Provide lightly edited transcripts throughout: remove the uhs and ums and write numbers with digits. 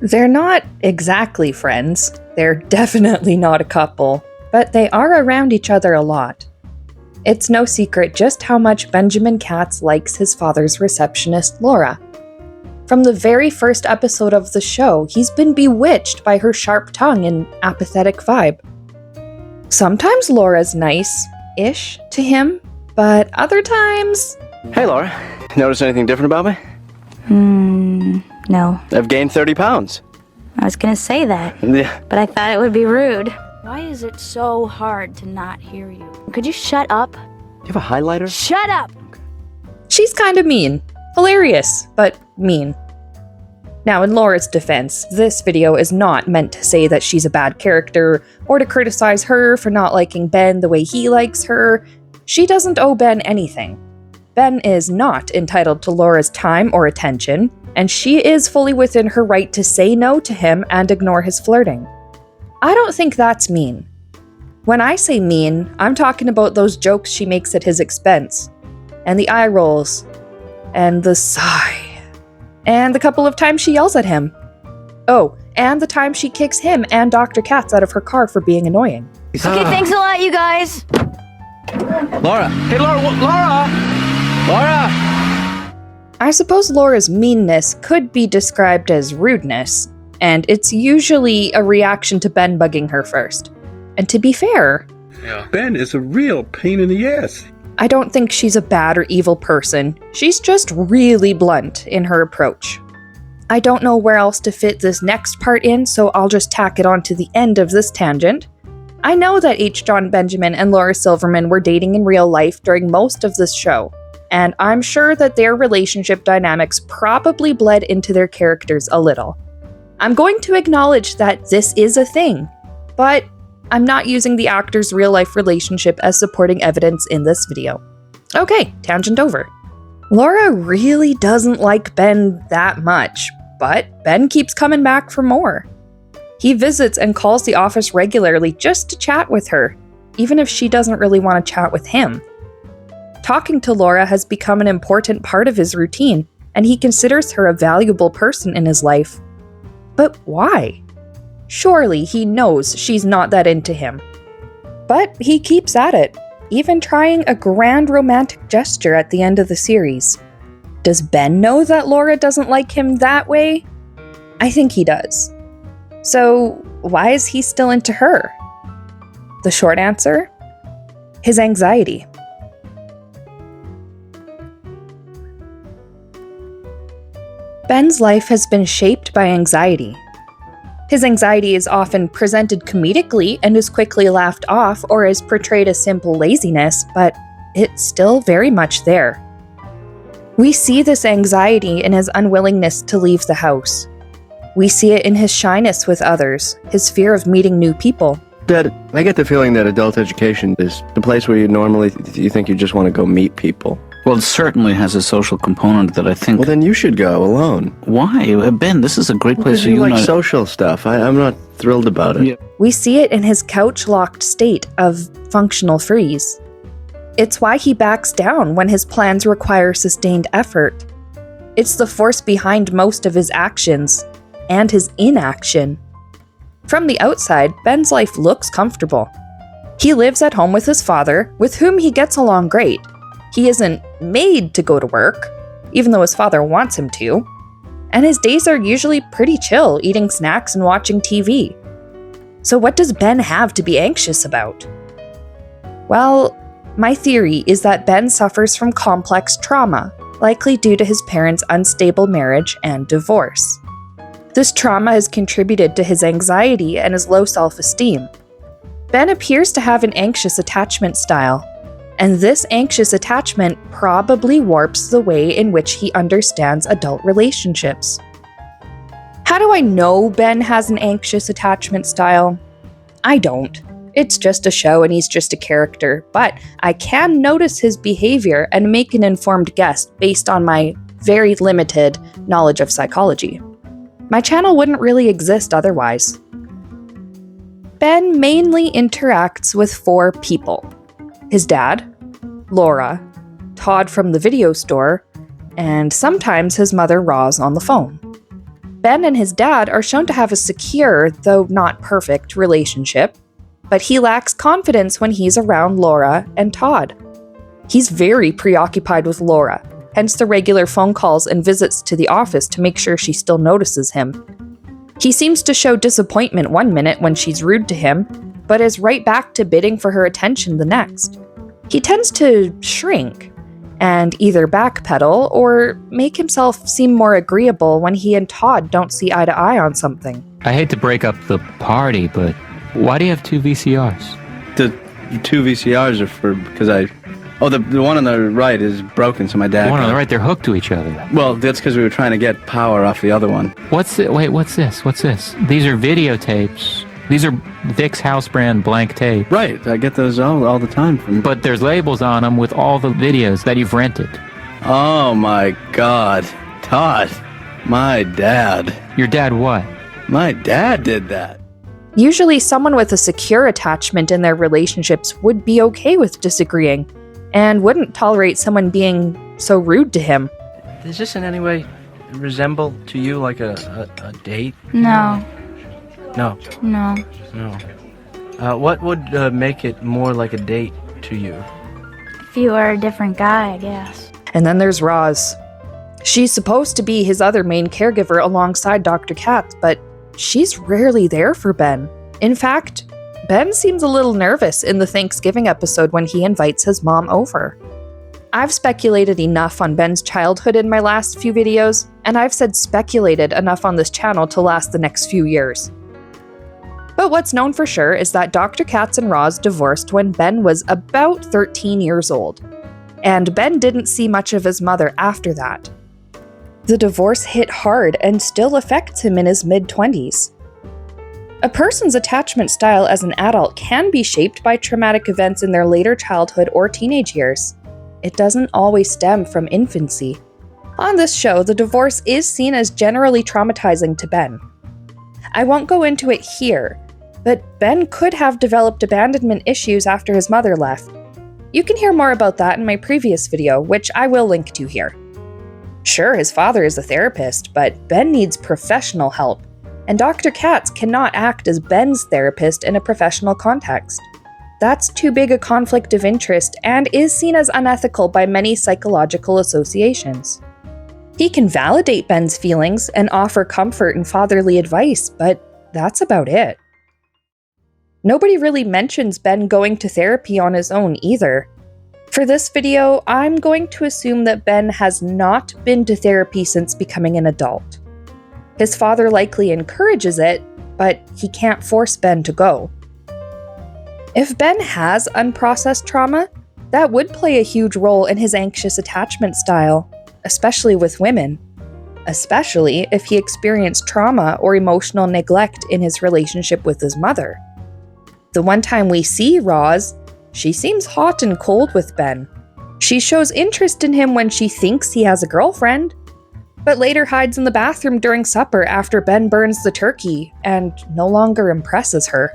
They're not exactly friends. They're definitely not a couple, but they are around each other a lot. It's no secret just how much Benjamin Katz likes his father's receptionist, Laura. From the very first episode of the show, he's been bewitched by her sharp tongue and apathetic vibe. Sometimes Laura's nice-ish to him, but other times... Hey, Laura. Notice anything different about me? No. I've gained 30 pounds. I was gonna say that, Yeah. but I thought it would be rude. Why is it so hard to not hear you? Could you shut up? Do you have a highlighter? Shut up! She's kind of mean. Hilarious, but mean. Now, in Laura's defense, this video is not meant to say that she's a bad character or to criticize her for not liking Ben the way he likes her. She doesn't owe Ben anything. Ben is not entitled to Laura's time or attention, and she is fully within her right to say no to him and ignore his flirting. I don't think that's mean. When I say mean, I'm talking about those jokes she makes at his expense, and the eye rolls, and the sigh, and the couple of times she yells at him. Oh, and the time she kicks him and Dr. Katz out of her car for being annoying. Okay, thanks a lot, you guys! Laura! Hey, Laura! Laura! I suppose Laura's meanness could be described as rudeness, and it's usually a reaction to Ben bugging her first. And to be fair, Ben is a real pain in the ass. I don't think she's a bad or evil person. She's just really blunt in her approach. I don't know where else to fit this next part in, so I'll just tack it on to the end of this tangent. I know that H. John Benjamin and Laura Silverman were dating in real life during most of this show, and I'm sure that their relationship dynamics probably bled into their characters a little. I'm going to acknowledge that this is a thing, but I'm not using the actors' real-life relationship as supporting evidence in this video. Okay, tangent over. Laura really doesn't like Ben that much, but Ben keeps coming back for more. He visits and calls the office regularly just to chat with her, even if she doesn't really want to chat with him. Talking to Laura has become an important part of his routine, and he considers her a valuable person in his life. But why? Surely he knows she's not that into him. But he keeps at it, even trying a grand romantic gesture at the end of the series. Does Ben know that Laura doesn't like him that way? I think he does. So why is he still into her? The short answer? His anxiety. Ben's life has been shaped by anxiety. His anxiety is often presented comedically and is quickly laughed off or is portrayed as simple laziness, but it's still very much there. We see this anxiety in his unwillingness to leave the house. We see it in his shyness with others, his fear of meeting new people. Dad, I get the feeling that adult education is the place where you think you just want to go meet people. Well, it certainly has a social component that I think... Well, then you should go alone. Why? Ben, this is a great place for you like social stuff. I'm not thrilled about it. Yeah. We see it in his couch-locked state of functional freeze. It's why he backs down when his plans require sustained effort. It's the force behind most of his actions, and his inaction. From the outside, Ben's life looks comfortable. He lives at home with his father, with whom he gets along great. He isn't made to go to work, even though his father wants him to. And his days are usually pretty chill, eating snacks and watching TV. So what does Ben have to be anxious about? Well, my theory is that Ben suffers from complex trauma, likely due to his parents' unstable marriage and divorce. This trauma has contributed to his anxiety and his low self-esteem. Ben appears to have an anxious attachment style, and this anxious attachment probably warps the way in which he understands adult relationships. How do I know Ben has an anxious attachment style? I don't. It's just a show and he's just a character, but I can notice his behavior and make an informed guess based on my very limited knowledge of psychology. My channel wouldn't really exist otherwise. Ben mainly interacts with 4 people: his dad, Laura, Todd from the video store, and sometimes his mother Roz on the phone. Ben and his dad are shown to have a secure, though not perfect, relationship, but he lacks confidence when he's around Laura and Todd. He's very preoccupied with Laura, hence the regular phone calls and visits to the office to make sure she still notices him. He seems to show disappointment one minute when she's rude to him, but is right back to bidding for her attention the next. He tends to shrink, and either backpedal or make himself seem more agreeable when he and Todd don't see eye to eye on something. I hate to break up the party, but why do you have 2 VCRs? The 2 VCRs are for, because the one on the right is broken, so my dad... The one on the right, they're hooked to each other. Well, that's because we were trying to get power off the other one. What's this? What's this? These are videotapes. These are Vic's house brand blank tape. Right, I get those all the time from... But there's labels on them with all the videos that you've rented. Oh my God. Todd. My dad. Your dad what? My dad did that. Usually someone with a secure attachment in their relationships would be okay with disagreeing, and wouldn't tolerate someone being so rude to him. Does this in any way resemble to you like a date? No. No. No. No. What would make it more like a date to you? If you were a different guy, I guess. And then there's Roz. She's supposed to be his other main caregiver alongside Dr. Katz, but she's rarely there for Ben. In fact, Ben seems a little nervous in the Thanksgiving episode when he invites his mom over. I've speculated enough on Ben's childhood in my last few videos, and I've said speculated enough on this channel to last the next few years. But what's known for sure is that Dr. Katz and Roz divorced when Ben was about 13 years old, and Ben didn't see much of his mother after that. The divorce hit hard and still affects him in his mid-20s. A person's attachment style as an adult can be shaped by traumatic events in their later childhood or teenage years. It doesn't always stem from infancy. On this show, the divorce is seen as generally traumatizing to Ben. I won't go into it here, but Ben could have developed abandonment issues after his mother left. You can hear more about that in my previous video, which I will link to here. Sure, his father is a therapist, but Ben needs professional help, and Dr. Katz cannot act as Ben's therapist in a professional context. That's too big a conflict of interest and is seen as unethical by many psychological associations. He can validate Ben's feelings and offer comfort and fatherly advice, but that's about it. Nobody really mentions Ben going to therapy on his own either. For this video, I'm going to assume that Ben has not been to therapy since becoming an adult. His father likely encourages it, but he can't force Ben to go. If Ben has unprocessed trauma, that would play a huge role in his anxious attachment style, especially with women, especially if he experienced trauma or emotional neglect in his relationship with his mother. The one time we see Roz, she seems hot and cold with Ben. She shows interest in him when she thinks he has a girlfriend, but later hides in the bathroom during supper after Ben burns the turkey and no longer impresses her.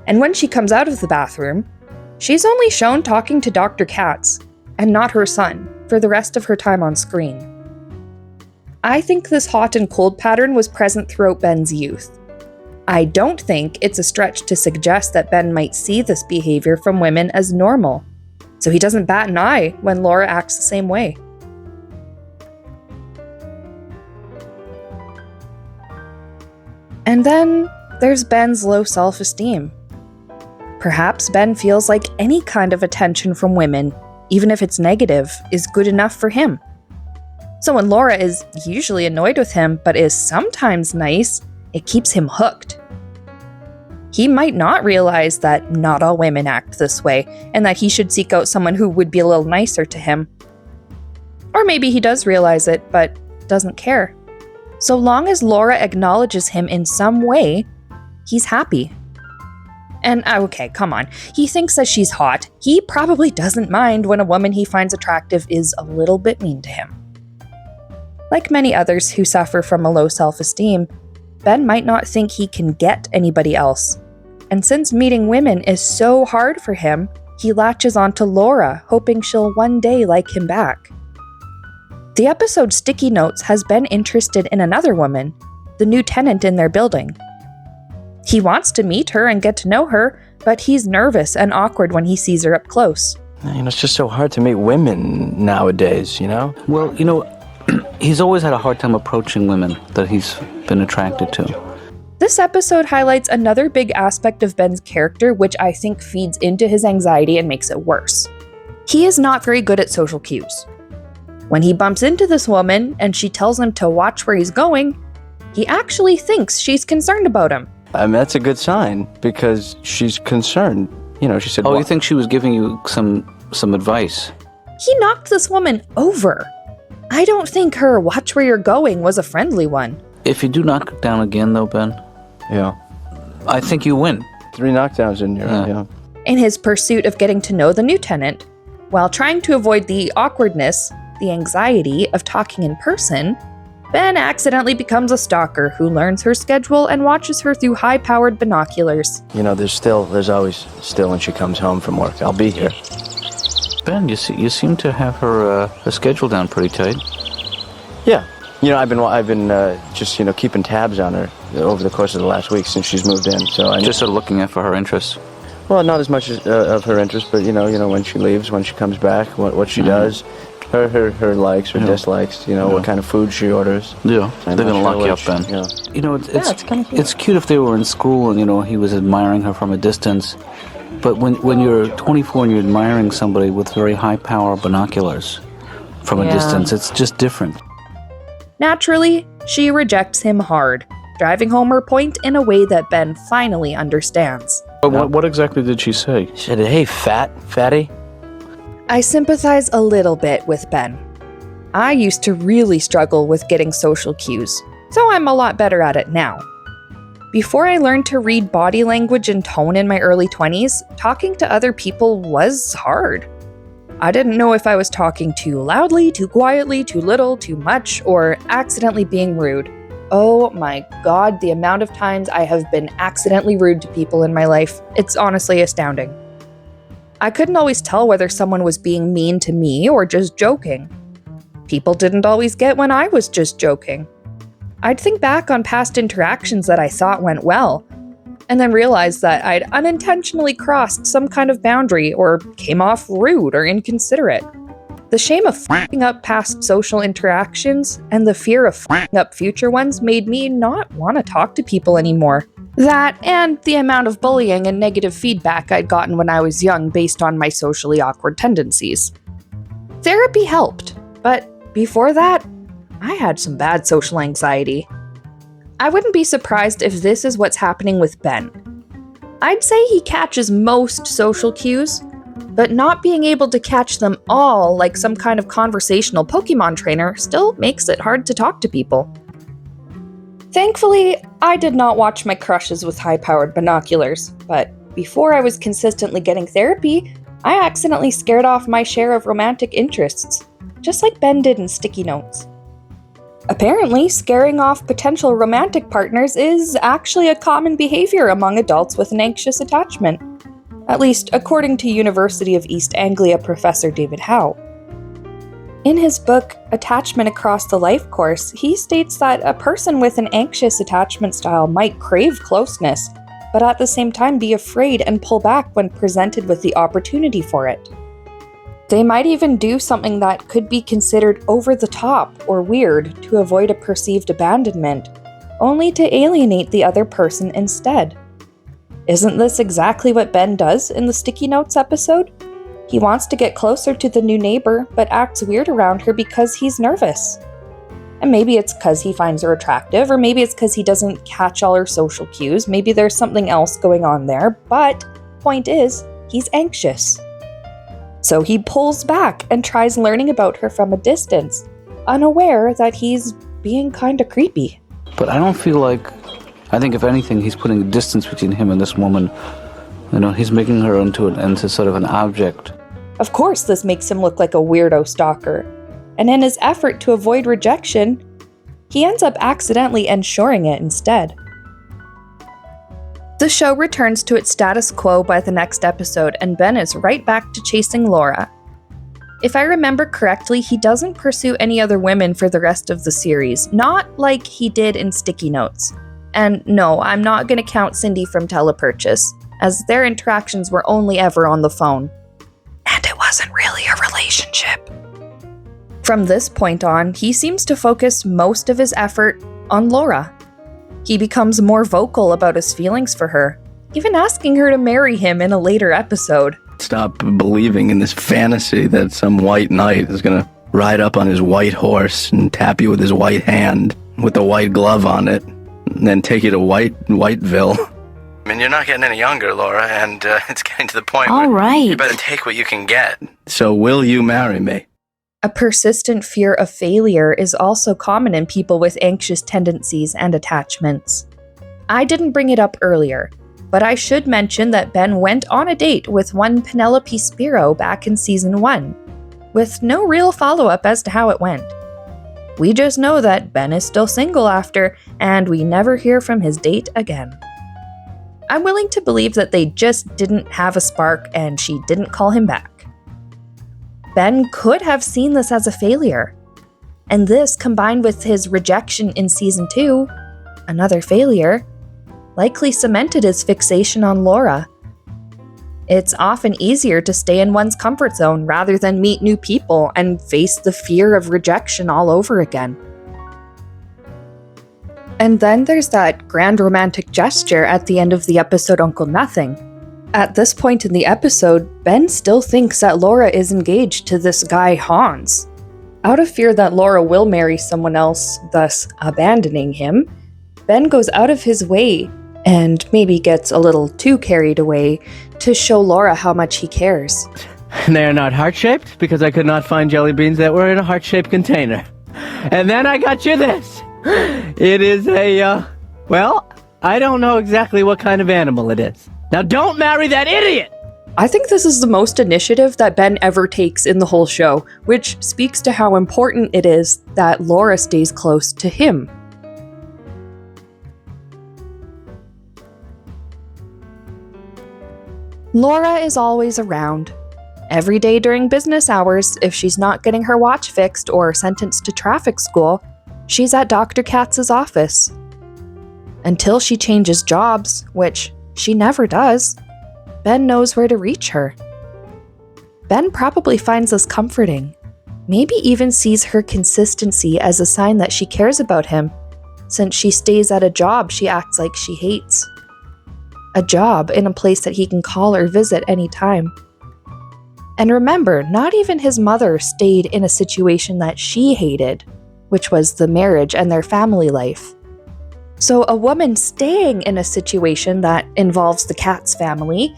And when she comes out of the bathroom, she's only shown talking to Dr. Katz, and not her son, for the rest of her time on screen. I think this hot and cold pattern was present throughout Ben's youth. I don't think it's a stretch to suggest that Ben might see this behavior from women as normal, so he doesn't bat an eye when Laura acts the same way. And then there's Ben's low self-esteem. Perhaps Ben feels like any kind of attention from women, even if it's negative, is good enough for him. So when Laura is usually annoyed with him, but is sometimes nice, it keeps him hooked. He might not realize that not all women act this way, and that he should seek out someone who would be a little nicer to him. Or maybe he does realize it, but doesn't care. So long as Laura acknowledges him in some way, he's happy. And okay, come on, he thinks that she's hot. He probably doesn't mind when a woman he finds attractive is a little bit mean to him. Like many others who suffer from a low self-esteem, Ben might not think he can get anybody else. And since meeting women is so hard for him, he latches onto Laura, hoping she'll one day like him back. The episode Sticky Notes has Ben interested in another woman, the new tenant in their building. He wants to meet her and get to know her, but he's nervous and awkward when he sees her up close. It's just so hard to meet women nowadays, Well, he's always had a hard time approaching women that he's been attracted to. This episode highlights another big aspect of Ben's character, which I think feeds into his anxiety and makes it worse. He is not very good at social cues. When he bumps into this woman and she tells him to watch where he's going, he actually thinks she's concerned about him. That's a good sign, because she's concerned. She said, Oh, you think she was giving you some advice? He knocked this woman over. I don't think her watch where you're going was a friendly one. If you do knock it down again, though, Ben, Yeah. I think you win. 3 knockdowns in your In his pursuit of getting to know the new tenant, while trying to avoid the awkwardness, the anxiety of talking in person, Ben accidentally becomes a stalker who learns her schedule and watches her through high-powered binoculars. There's always still when she comes home from work. I'll be here. Ben, you seem to have her schedule down pretty tight. Yeah. I've been just keeping tabs on her over the course of the last week since she's moved in. So I Just sort of looking out for her interests. Well, not as much of her interest, but when she leaves, when she comes back, what she does, her likes, her dislikes, what kind of food she orders. Yeah, they're gonna lock you up, Ben. It's kind of cute. It's cute if they were in school and he was admiring her from a distance. But when you're 24 and you're admiring somebody with very high power binoculars from a distance, it's just different. Naturally, she rejects him hard, driving home her point in a way that Ben finally understands. But what exactly did she say? She said, "Hey, fatty." I sympathize a little bit with Ben. I used to really struggle with getting social cues, so I'm a lot better at it now. Before I learned to read body language and tone in my early 20s, talking to other people was hard. I didn't know if I was talking too loudly, too quietly, too little, too much, or accidentally being rude. Oh my god, the amount of times I have been accidentally rude to people in my life. It's honestly astounding. I couldn't always tell whether someone was being mean to me or just joking. People didn't always get when I was just joking. I'd think back on past interactions that I thought went well, and then realize that I'd unintentionally crossed some kind of boundary or came off rude or inconsiderate. The shame of f***ing up past social interactions and the fear of f***ing up future ones made me not want to talk to people anymore. That and the amount of bullying and negative feedback I'd gotten when I was young based on my socially awkward tendencies. Therapy helped, but before that, I had some bad social anxiety. I wouldn't be surprised if this is what's happening with Ben. I'd say he catches most social cues, but not being able to catch them all like some kind of conversational Pokemon trainer still makes it hard to talk to people. Thankfully, I did not watch my crushes with high-powered binoculars, but before I was consistently getting therapy, I accidentally scared off my share of romantic interests, just like Ben did in Sticky Notes. Apparently, scaring off potential romantic partners is actually a common behavior among adults with an anxious attachment, at least according to University of East Anglia professor David Howe. In his book, Attachment Across the Lifecourse, he states that a person with an anxious attachment style might crave closeness, but at the same time be afraid and pull back when presented with the opportunity for it. They might even do something that could be considered over the top or weird to avoid a perceived abandonment, only to alienate the other person instead. Isn't this exactly what Ben does in the Sticky Notes episode? He wants to get closer to the new neighbor, but acts weird around her because he's nervous. And maybe it's because he finds her attractive, or maybe it's because he doesn't catch all her social cues, maybe there's something else going on there, but point is, he's anxious. So he pulls back and tries learning about her from a distance, unaware that he's being kinda creepy. But I don't feel like... I think if anything, he's putting a distance between him and this woman. He's making her into sort of an object. Of course this makes him look like a weirdo stalker. and in his effort to avoid rejection, he ends up accidentally ensuring it instead. The show returns to its status quo by the next episode, and Ben is right back to chasing Laura. If I remember correctly, he doesn't pursue any other women for the rest of the series, not like he did in Sticky Notes. And no, I'm not going to count Cindy from Telepurchase, as their interactions were only ever on the phone. And it wasn't really a relationship. From this point on, he seems to focus most of his effort on Laura. He becomes more vocal about his feelings for her, even asking her to marry him in a later episode. Stop believing in this fantasy that some white knight is gonna ride up on his white horse and tap you with his white hand with the white glove on it, and then take you to Whiteville. I mean, you're not getting any younger, Laura, and it's getting to the point where you better take what you can get. So will you marry me? A persistent fear of failure is also common in people with anxious tendencies and attachments. I didn't bring it up earlier, but I should mention that Ben went on a date with one Penelope Spiro back in season 1, with no real follow-up as to how it went. We just know that Ben is still single after, and we never hear from his date again. I'm willing to believe that they just didn't have a spark and she didn't call him back. Ben could have seen this as a failure, and this, combined with his rejection in season 2, another failure, likely cemented his fixation on Laura. It's often easier to stay in one's comfort zone rather than meet new people and face the fear of rejection all over again. And then there's that grand romantic gesture at the end of the episode Uncle Nothing. At this point in the episode, Ben still thinks that Laura is engaged to this guy Hans. Out of fear that Laura will marry someone else, thus abandoning him, Ben goes out of his way, and maybe gets a little too carried away, to show Laura how much he cares. They are not heart-shaped because I could not find jelly beans that were in a heart-shaped container. And then I got you this. It is well, I don't know exactly what kind of animal it is. Now don't marry that idiot! I think this is the most initiative that Ben ever takes in the whole show, which speaks to how important it is that Laura stays close to him. Laura is always around. Every day during business hours, if she's not getting her watch fixed or sentenced to traffic school, she's at Dr. Katz's office. Until she changes jobs, which she never does, Ben knows where to reach her. Ben probably finds this comforting, maybe even sees her consistency as a sign that she cares about him, since she stays at a job she acts like she hates. A job in a place that he can call or visit anytime. And remember, not even his mother stayed in a situation that she hated, which was the marriage and their family life. So a woman staying in a situation that involves the Katz family,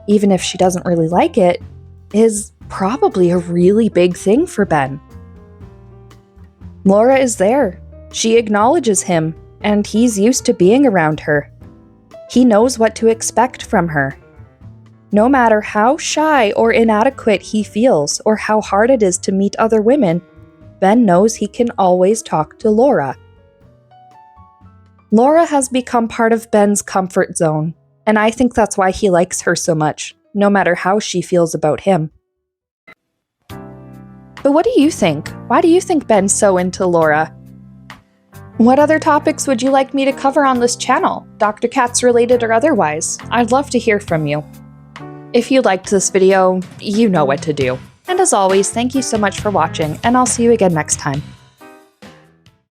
even if she doesn't really like it, is probably a really big thing for Ben. Laura is there. She acknowledges him, and he's used to being around her. He knows what to expect from her. No matter how shy or inadequate he feels or how hard it is to meet other women, Ben knows he can always talk to Laura. Laura has become part of Ben's comfort zone, and I think that's why he likes her so much, no matter how she feels about him. But what do you think? Why do you think Ben's so into Laura? What other topics would you like me to cover on this channel, Dr. Katz related or otherwise? I'd love to hear from you. If you liked this video, you know what to do. And as always, thank you so much for watching, and I'll see you again next time.